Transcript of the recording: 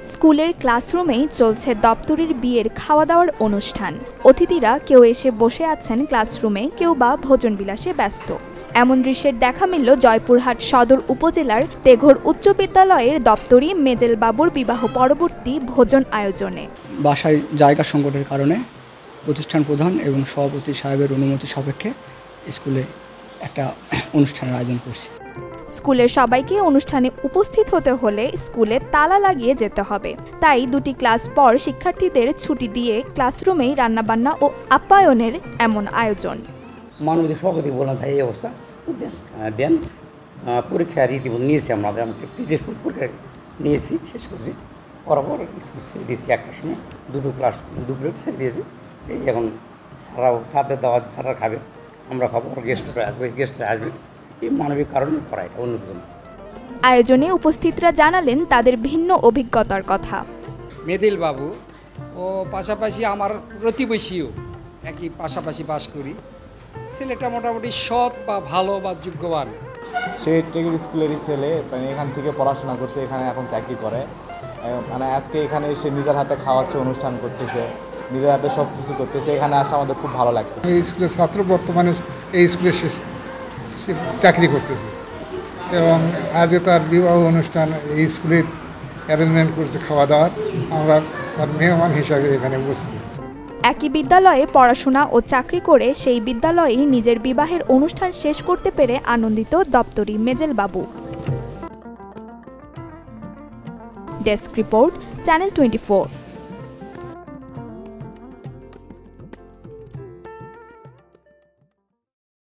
স্কুলের ক্লাসরুমেই চলছে দপ্তরির বিয়ের খাওয়া দাওয়ার অনুষ্ঠান। অতিথিরা কেউ এসে বসে আছেন ক্লাসরুমে, কেউ বা ভোজন বিলাসে ব্যস্ত। এমন দৃশ্যের দেখা মিলল জয়পুরহাট সদর উপজেলার তেঘর উচ্চ বিদ্যালয়ের দপ্তরি মেজেল বাবুর বিবাহ পরবর্তী ভোজন আয়োজনে। বাসায় জায়গা সংকটের কারণে প্রতিষ্ঠান প্রধান এবং সভাপতি সাহেবের অনুমতি সাপেক্ষে স্কুলে একটা অনুষ্ঠানের আয়োজন করছি। স্কুলের সবাইকে অনুষ্ঠানে উপস্থিত হতে হলে স্কুলে তালা লাগিয়ে যেতে হবে। তাই দুটি ক্লাস পর শিক্ষার্থীদের ছুটি দিয়ে ক্লাসরুমেই রান্নাবান্না ও আপ্যায়নের এমন আয়োজন। মাননীয় সভাপতি বললাম, ভাই এই অবস্থা দেন পরীক্ষা রীতিমতো নিয়েছি, আমরা পরীক্ষা নিয়েছি, শেষ করছি, বরাবর স্কুল ছেড়ে দিয়েছি। একটার সময় দুটো ক্লাস দুপুরে ছেড়ে দিয়েছি। এই এখন সারাও সাথে দাওয়া সারা খাবে, আমরা খাবো, গেস্টরা আসবে। এই মানবিক কারণে করা, এটা অন্য কিছু না। আয়োজনে উপস্থিতরা জানালেন তাদের ভিন্ন অভিজ্ঞতার কথা। মেদিল বাবু ও পাশাপাশি আমার প্রতিবেশীও একই পাশাপাশি বাস করি। ছেলেটা মোটামুটি সৎ বা ভালো বা যোগ্যবান। সে টেকের স্কুলেরই ছেলে, মানে এখান থেকে পড়াশোনা করছে, এখানে এখন চাকরি করে। মানে আজকে এখানে এসে নিজের হাতে খাওয়াচ্ছে, অনুষ্ঠান করতেছে, নিজের হাতে সব কিছু করতেছে। এখানে আসা আমাদের খুব ভালো লাগছে। এই স্কুলের ছাত্র বর্তমানে এই স্কুলে চাকরি করতেছে এবং আজকে তার বিবাহ অনুষ্ঠান এই স্কুলে অ্যারেঞ্জমেন্ট করছে খাওয়া দাওয়ার। আমরা তার মেহমান হিসাবে এখানে উপস্থিত। একই বিদ্যালয়ে পড়াশোনা ও চাকরি করে সেই বিদ্যালয়েই নিজের বিবাহের অনুষ্ঠান শেষ করতে পেরে আনন্দিত দপ্তরি মেজেল বাবু। Desk report, channel 24।